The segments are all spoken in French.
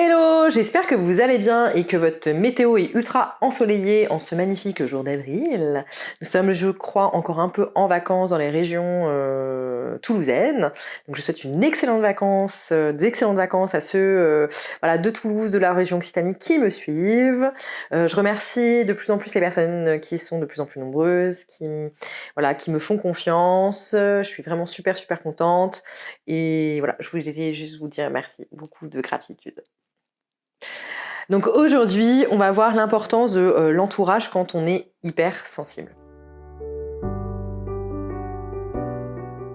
Hello, j'espère que vous allez bien et que votre météo est ultra ensoleillée en ce magnifique jour d'avril. Nous sommes, je crois, encore un peu en vacances dans les régions toulousaines. Donc je souhaite d'excellentes vacances à ceux voilà, de Toulouse, de la région Occitanie qui me suivent. Je remercie de plus en plus les personnes qui sont de plus en plus nombreuses, voilà, qui me font confiance. Je suis vraiment super contente. Et voilà, je voulais juste vous dire merci, beaucoup de gratitude. Donc aujourd'hui, on va voir l'importance de l'entourage quand on est hypersensible.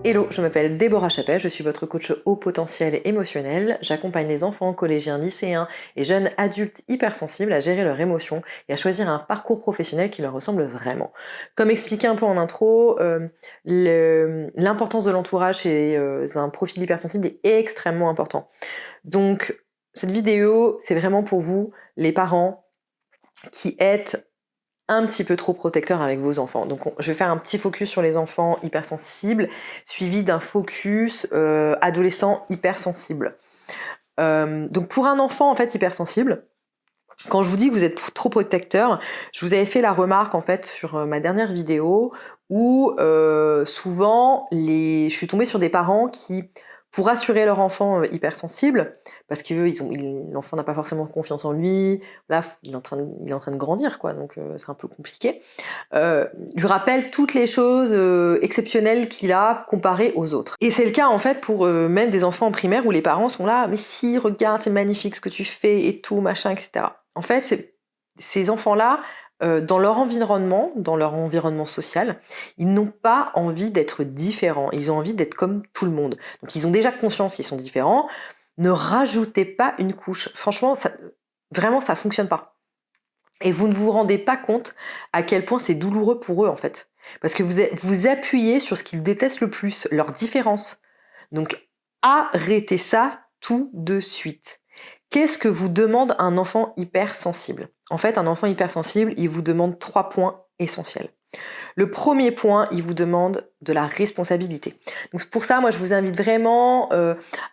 Hello, je m'appelle Déborah Chapelle, je suis votre coach haut potentiel émotionnel. J'accompagne les enfants, collégiens, lycéens et jeunes adultes hypersensibles à gérer leurs émotions et à choisir un parcours professionnel qui leur ressemble vraiment. Comme expliqué un peu en intro, l'importance de l'entourage chez un profil hypersensible est extrêmement important. Donc cette vidéo, c'est vraiment pour vous, les parents qui êtes un petit peu trop protecteurs avec vos enfants. Donc je vais faire un petit focus sur les enfants hypersensibles, suivi d'un focus adolescent hypersensible. Donc pour un enfant en fait hypersensible, quand je vous dis que vous êtes trop protecteur, je vous avais fait la remarque en fait sur ma dernière vidéo où souvent je suis tombée sur des parents qui, pour rassurer leur enfant hypersensible, parce que l'enfant n'a pas forcément confiance en lui, là il est en train de grandir quoi, donc c'est un peu compliqué, lui rappellent toutes les choses exceptionnelles qu'il a comparées aux autres. Et c'est le cas en fait pour même des enfants en primaire où les parents sont là, mais si, regarde, c'est magnifique ce que tu fais et tout, machin, etc. En fait, ces enfants-là, dans leur environnement social, ils n'ont pas envie d'être différents, ils ont envie d'être comme tout le monde. Donc ils ont déjà conscience qu'ils sont différents, ne rajoutez pas une couche. Franchement, vraiment, ça fonctionne pas. Et vous ne vous rendez pas compte à quel point c'est douloureux pour eux, en fait. Parce que vous appuyez sur ce qu'ils détestent le plus, leur différence. Donc arrêtez ça tout de suite. Qu'est-ce que vous demande un enfant hypersensible ? En fait, un enfant hypersensible, il vous demande 3 points essentiels. Le premier point, il vous demande de la responsabilité. Donc pour ça, moi, je vous invite vraiment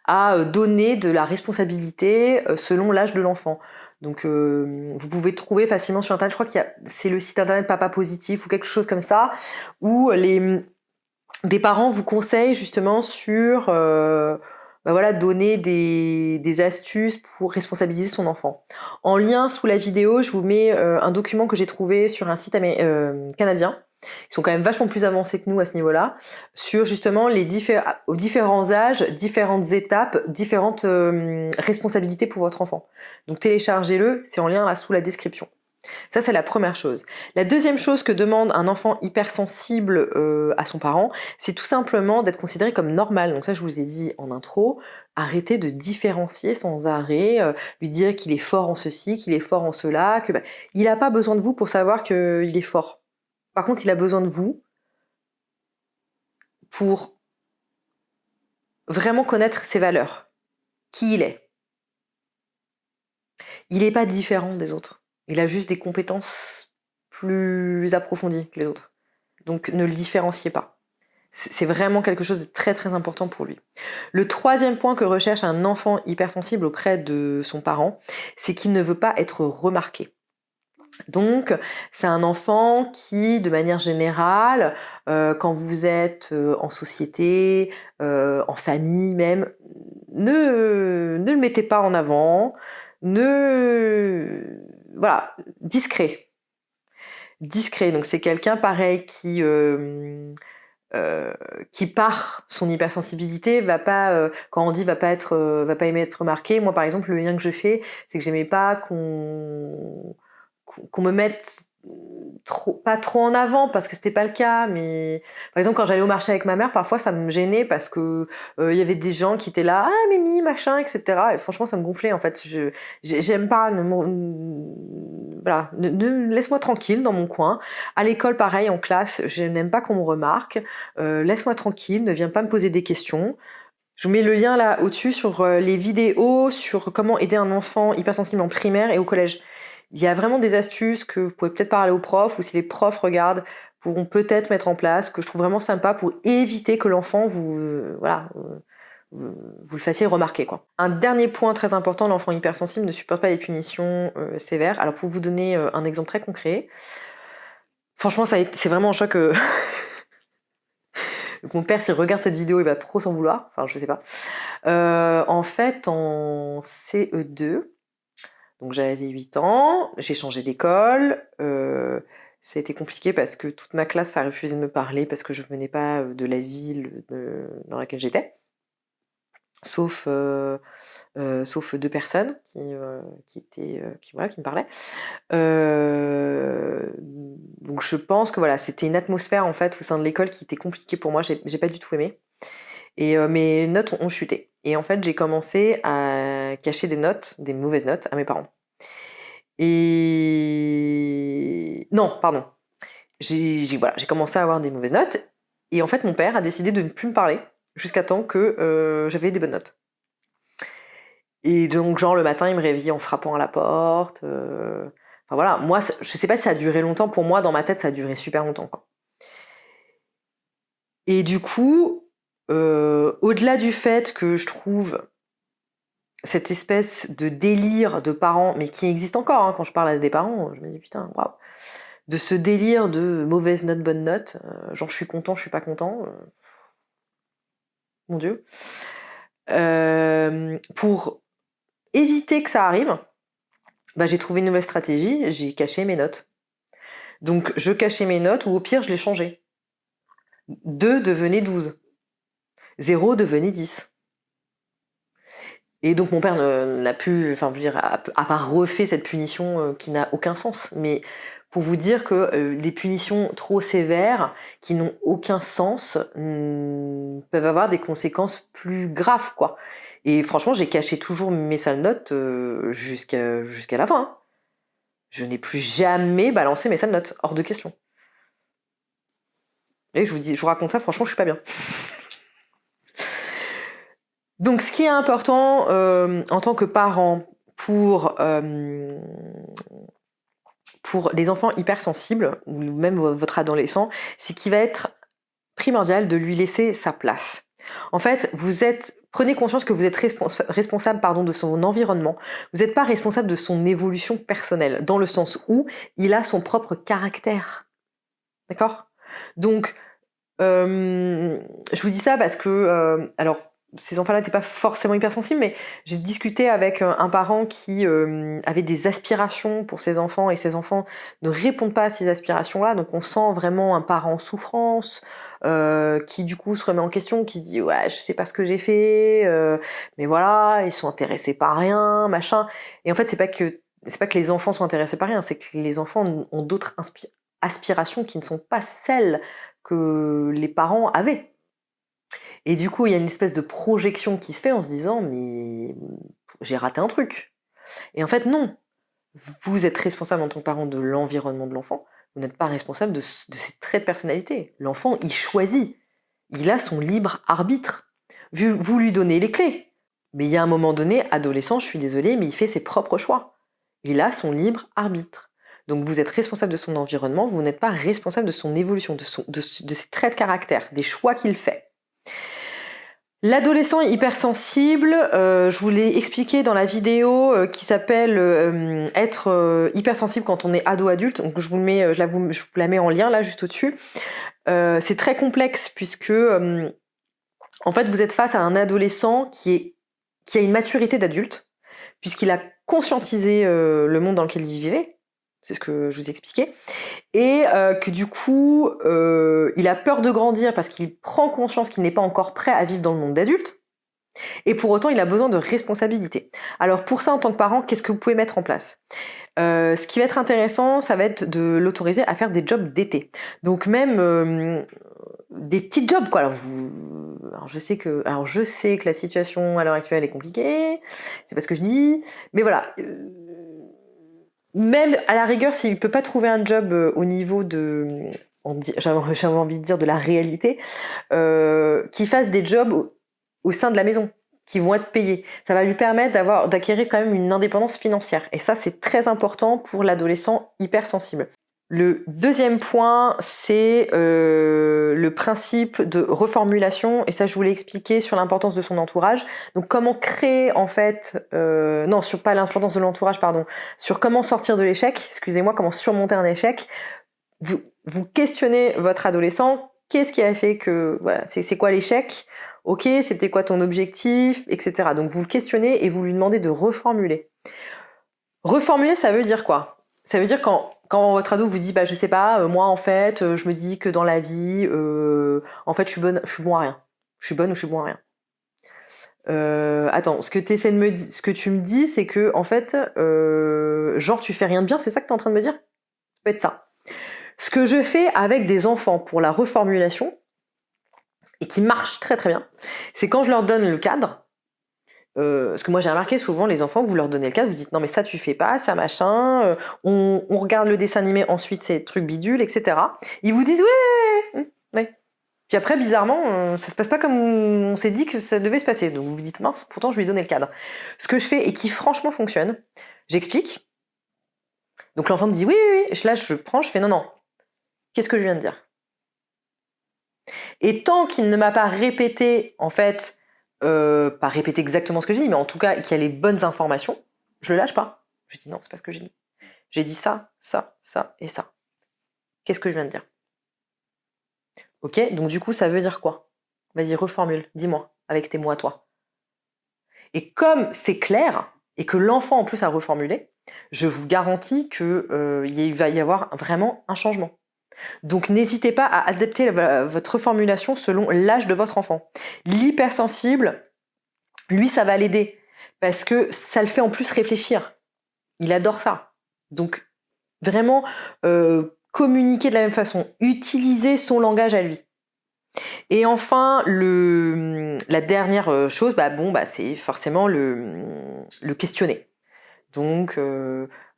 à donner de la responsabilité selon l'âge de l'enfant. Donc vous pouvez trouver facilement sur internet, je crois c'est le site internet Papa Positif ou quelque chose comme ça, où des parents vous conseillent justement sur voilà, donner des astuces pour responsabiliser son enfant. En lien sous la vidéo, je vous mets un document que j'ai trouvé sur un site canadien. Ils sont quand même vachement plus avancés que nous à ce niveau-là, sur justement aux différents âges, différentes étapes, différentes responsabilités pour votre enfant. Donc téléchargez-le, c'est en lien là sous la description. Ça, c'est la première chose. La deuxième chose que demande un enfant hypersensible à son parent, c'est tout simplement d'être considéré comme normal. Donc ça, je vous ai dit en intro, arrêtez de différencier sans arrêt, lui dire qu'il est fort en ceci, qu'il est fort en cela, que il n'a pas besoin de vous pour savoir qu'il est fort. Par contre, il a besoin de vous pour vraiment connaître ses valeurs, qui il est. Il n'est pas différent des autres. Il a juste des compétences plus approfondies que les autres. Donc ne le différenciez pas. C'est vraiment quelque chose de très important pour lui. Le troisième point que recherche un enfant hypersensible auprès de son parent, c'est qu'il ne veut pas être remarqué. Donc c'est un enfant qui, de manière générale, quand vous êtes en société, en famille même, ne le mettez pas en avant, voilà, discret. Donc c'est quelqu'un pareil qui par son hypersensibilité va pas, quand on dit va pas aimer être remarqué. Moi par exemple, le lien que je fais, c'est que j'aimais pas qu'on me mette pas trop en avant, parce que c'était pas le cas, mais par exemple quand j'allais au marché avec ma mère, parfois ça me gênait parce que y avait des gens qui étaient là, ah Mimi machin, etc. Et franchement ça me gonflait en fait. J'aime pas, voilà, laisse-moi tranquille dans mon coin. À l'école pareil, en classe, je n'aime pas qu'on me remarque. Laisse-moi tranquille, ne viens pas me poser des questions. Je vous mets le lien là au-dessus sur les vidéos sur comment aider un enfant hypersensible en primaire et au collège. Il y a vraiment des astuces que vous pouvez peut-être parler aux profs, ou si les profs regardent, pourront peut-être mettre en place, que je trouve vraiment sympa pour éviter que l'enfant vous le fassiez remarquer, quoi. Un dernier point très important, l'enfant hypersensible ne supporte pas les punitions sévères. Alors pour vous donner un exemple très concret, franchement c'est vraiment un choc. Donc mon père, s'il regarde cette vidéo, il va trop s'en vouloir. Enfin, je sais pas. En fait, en CE2, donc j'avais 8 ans, j'ai changé d'école. Ça a été compliqué parce que toute ma classe a refusé de me parler parce que je venais pas de la ville dans laquelle j'étais. Sauf 2 personnes qui me parlaient. Donc je pense que voilà, c'était une atmosphère en fait au sein de l'école qui était compliquée pour moi. J'ai pas du tout aimé. Et mes notes ont chuté. Et en fait, j'ai commencé à cacher des mauvaises notes à mes parents. Et non, pardon. J'ai commencé à avoir des mauvaises notes. Et en fait, mon père a décidé de ne plus me parler jusqu'à temps que j'avais des bonnes notes. Et donc, genre, le matin, il me réveillait en frappant à la porte. Enfin voilà, moi, je sais pas si ça a duré longtemps. Pour moi, dans ma tête, ça a duré super longtemps, quoi. Et du coup, au-delà du fait que je trouve cette espèce de délire de parents, mais qui existe encore, hein, quand je parle à des parents, je me dis putain, waouh, de ce délire de mauvaise note, bonne note, genre je suis content, je suis pas content, mon Dieu. Pour éviter que ça arrive, bah, j'ai trouvé une nouvelle stratégie, j'ai caché mes notes. Donc je cachais mes notes, ou au pire je les changeais. 2 devenait 12. 0 devenait 10. Et donc mon père n'a pu, enfin je veux dire, a pas refait cette punition qui n'a aucun sens. Mais pour vous dire que les punitions trop sévères, qui n'ont aucun sens, peuvent avoir des conséquences plus graves, quoi. Et franchement, j'ai caché toujours mes sales notes jusqu'à la fin, hein. Je n'ai plus jamais balancé mes sales notes, hors de question. Et je vous raconte ça, franchement, je suis pas bien. Donc, ce qui est important en tant que parent pour les enfants hypersensibles, ou même votre adolescent, c'est qu'il va être primordial de lui laisser sa place. En fait, prenez conscience que vous êtes responsable de son environnement. Vous n'êtes pas responsable de son évolution personnelle, dans le sens où il a son propre caractère. D'accord ? Donc, je vous dis ça parce que, alors, ces enfants-là n'étaient pas forcément hypersensibles, mais j'ai discuté avec un parent qui avait des aspirations pour ses enfants, et ses enfants ne répondent pas à ces aspirations-là, donc on sent vraiment un parent en souffrance, qui du coup se remet en question, qui se dit ouais, je sais pas ce que j'ai fait, mais voilà, ils sont intéressés par rien, machin. Et en fait, c'est pas que les enfants sont intéressés par rien, c'est que les enfants ont d'autres aspirations qui ne sont pas celles que les parents avaient. Et du coup, il y a une espèce de projection qui se fait en se disant mais j'ai raté un truc. Et en fait, non. Vous êtes responsable en tant que parent de l'environnement de l'enfant. Vous n'êtes pas responsable de ses traits de personnalité. L'enfant, il choisit. Il a son libre arbitre. Vous lui donnez les clés. Mais il y a un moment donné, adolescent, je suis désolée, mais il fait ses propres choix. Il a son libre arbitre. Donc vous êtes responsable de son environnement, vous n'êtes pas responsable de son évolution, de ses traits de caractère, des choix qu'il fait. L'adolescent hypersensible, je vous l'ai expliqué dans la vidéo qui s'appelle être hypersensible quand on est ado-adulte. Donc je vous la mets en lien là juste au-dessus. C'est très complexe puisque en fait vous êtes face à un adolescent qui a une maturité d'adulte, puisqu'il a conscientisé le monde dans lequel il vivait. C'est ce que je vous expliquais. Et que du coup, il a peur de grandir parce qu'il prend conscience qu'il n'est pas encore prêt à vivre dans le monde d'adulte. Et pour autant, il a besoin de responsabilité. Alors pour ça, en tant que parent, qu'est-ce que vous pouvez mettre en place ? Ce qui va être intéressant, ça va être de l'autoriser à faire des jobs d'été. Donc même des petits jobs, quoi. Alors je sais que la situation à l'heure actuelle est compliquée, c'est pas ce que je dis, mais voilà. Même à la rigueur, s'il peut pas trouver un job au niveau de, j'avais envie de dire de la réalité, qu'il fasse des jobs au sein de la maison, qui vont être payés. Ça va lui permettre d'acquérir quand même une indépendance financière. Et ça, c'est très important pour l'adolescent hypersensible. Le deuxième point, c'est le principe de reformulation, et ça je voulais expliquer sur l'importance de son entourage. Donc comment créer en fait, non, sur pas l'importance de l'entourage, pardon, sur comment sortir de l'échec, excusez-moi, comment surmonter un échec. Vous questionnez votre adolescent, qu'est-ce qui a fait que, voilà, c'est quoi l'échec? Ok, c'était quoi ton objectif, etc. Donc vous le questionnez et vous lui demandez de reformuler. Reformuler, ça veut dire quoi? Ça veut dire quand votre ado vous dit, bah je sais pas, moi en fait, je me dis que dans la vie, en fait, je suis bon à rien. Je suis bonne ou je suis bon à rien. Attends, ce que tu me dis, c'est que en fait, genre tu fais rien de bien, c'est ça que t'es en train de me dire? Ça peut être ça. Ce que je fais avec des enfants pour la reformulation, et qui marche très très bien, c'est quand je leur donne le cadre. Parce que moi j'ai remarqué souvent les enfants, vous leur donnez le cadre, vous dites non mais ça tu fais pas, ça machin, on regarde le dessin animé, ensuite c'est trucs bidules, etc. Ils vous disent ouais, ouais. Puis après bizarrement, ça se passe pas comme on s'est dit que ça devait se passer. Donc vous vous dites mince, pourtant je lui ai donné le cadre. Ce que je fais et qui franchement fonctionne, j'explique. Donc l'enfant me dit oui, oui, oui. Là je prends, je fais non, non. Qu'est-ce que je viens de dire? Et tant qu'il ne m'a pas répété, en fait, pas répété exactement ce que j'ai dit, mais en tout cas qu'il y a les bonnes informations, je le lâche pas. Je dis non, c'est pas ce que j'ai dit. J'ai dit ça, ça, ça et ça. Qu'est-ce que je viens de dire? Ok, donc du coup, ça veut dire quoi? Vas-y, reformule, dis-moi, avec tes mots à toi. Et comme c'est clair, et que l'enfant en plus a reformulé, je vous garantis qu'il va y avoir vraiment un changement. Donc n'hésitez pas à adapter votre reformulation selon l'âge de votre enfant. L'hypersensible, lui, ça va l'aider parce que ça le fait en plus réfléchir. Il adore ça. Donc vraiment, communiquer de la même façon, utiliser son langage à lui. Et enfin, la dernière chose, c'est forcément le questionner. Donc,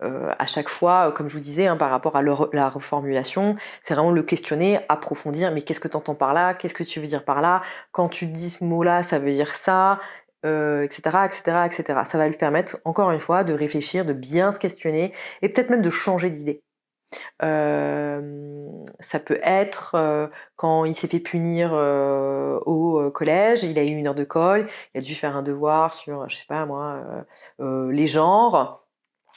à chaque fois, comme je vous disais, par rapport à la reformulation, c'est vraiment le questionner, approfondir, mais qu'est-ce que tu entends par là? Qu'est-ce que tu veux dire par là? Quand tu dis ce mot-là, ça veut dire ça, etc., etc., etc. Ça va lui permettre, encore une fois, de réfléchir, de bien se questionner, et peut-être même de changer d'idée. Ça peut être quand il s'est fait punir au collège, il a eu une heure de colle, il a dû faire un devoir sur, je sais pas moi, les genres,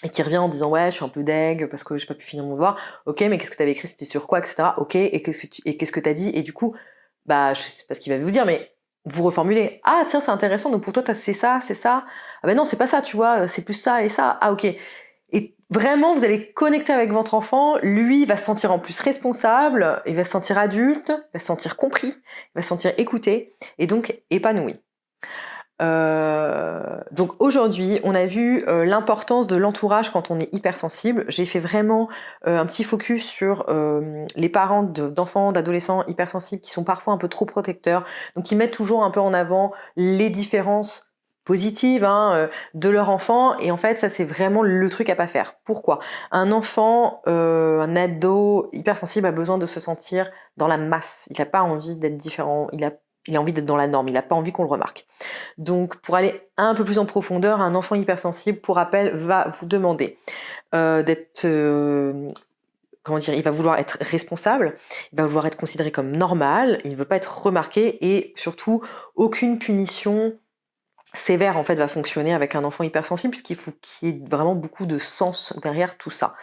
et qui revient en disant ouais je suis un peu deg parce que j'ai pas pu finir mon devoir. Ok, mais qu'est-ce que t'avais écrit, c'était sur quoi, etc. Ok, et qu'est-ce que t'as dit? Et du coup, je sais pas ce qu'il va vous dire, mais vous reformulez. Ah tiens, c'est intéressant, donc pour toi c'est ça, c'est ça. Ah ben non, c'est pas ça, tu vois, c'est plus ça et ça. Ah ok. Et vraiment, vous allez connecter avec votre enfant, lui il va se sentir en plus responsable, il va se sentir adulte, il va se sentir compris, il va se sentir écouté, et donc épanoui. Donc aujourd'hui, on a vu l'importance de l'entourage quand on est hypersensible. J'ai fait vraiment un petit focus sur les parents d'enfants, d'adolescents hypersensibles qui sont parfois un peu trop protecteurs, donc qui mettent toujours un peu en avant les différences positives de leur enfant, et en fait ça c'est vraiment le truc à pas faire. Pourquoi? Un enfant, un ado hypersensible a besoin de se sentir dans la masse, il n'a pas envie d'être différent, il a envie d'être dans la norme, il n'a pas envie qu'on le remarque. Donc pour aller un peu plus en profondeur, un enfant hypersensible, pour rappel, va vous demander d'être... comment dire, il va vouloir être responsable, il va vouloir être considéré comme normal, il ne veut pas être remarqué, et surtout aucune punition sévère en fait va fonctionner avec un enfant hypersensible, puisqu'il faut qu'il y ait vraiment beaucoup de sens derrière tout ça.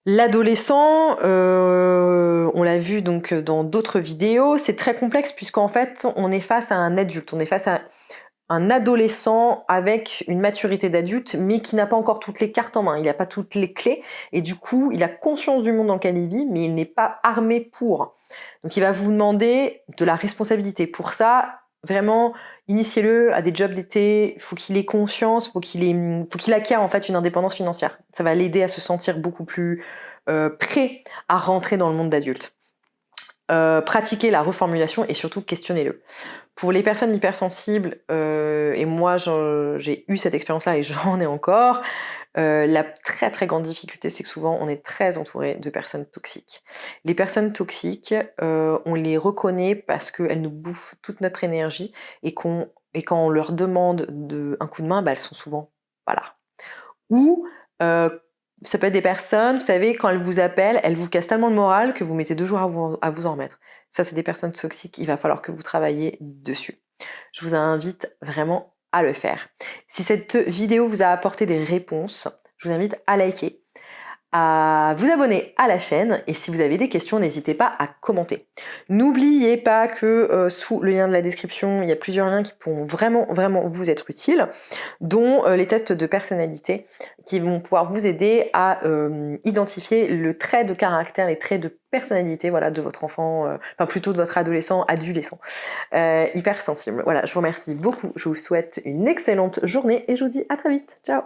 L'adolescent, on l'a vu donc dans d'autres vidéos, c'est très complexe puisqu'en fait on est face à un adulte, on est face à un adolescent avec une maturité d'adulte, mais qui n'a pas encore toutes les cartes en main, il n'a pas toutes les clés, et du coup il a conscience du monde dans lequel il vit, mais il n'est pas armé pour. Donc il va vous demander de la responsabilité. Pour ça, vraiment, initiez-le à des jobs d'été, il faut qu'il ait conscience, faut qu'il acquiert en fait une indépendance financière. Ça va l'aider à se sentir beaucoup plus prêt à rentrer dans le monde d'adulte. Pratiquez la reformulation et surtout questionnez-le. Pour les personnes hypersensibles, et moi j'ai eu cette expérience-là et j'en ai encore, la très très grande difficulté, c'est que souvent on est très entouré de personnes toxiques. Les personnes toxiques, on les reconnaît parce qu'elles nous bouffent toute notre énergie, et quand on leur demande un coup de main, elles sont souvent pas là. Ou Ça peut être des personnes, vous savez, quand elles vous appellent, elles vous cassent tellement le moral que vous mettez 2 jours à vous en remettre. Ça, c'est des personnes toxiques, il va falloir que vous travailliez dessus. Je vous invite vraiment à le faire. Si cette vidéo vous a apporté des réponses, je vous invite à liker, à vous abonner à la chaîne et si vous avez des questions, n'hésitez pas à commenter. N'oubliez pas que sous le lien de la description, il y a plusieurs liens qui pourront vraiment vous être utiles, dont les tests de personnalité qui vont pouvoir vous aider à identifier le trait de caractère, les traits de personnalité voilà, de votre enfant, enfin plutôt de votre adolescent hypersensible. Voilà, je vous remercie beaucoup, je vous souhaite une excellente journée et je vous dis à très vite. Ciao!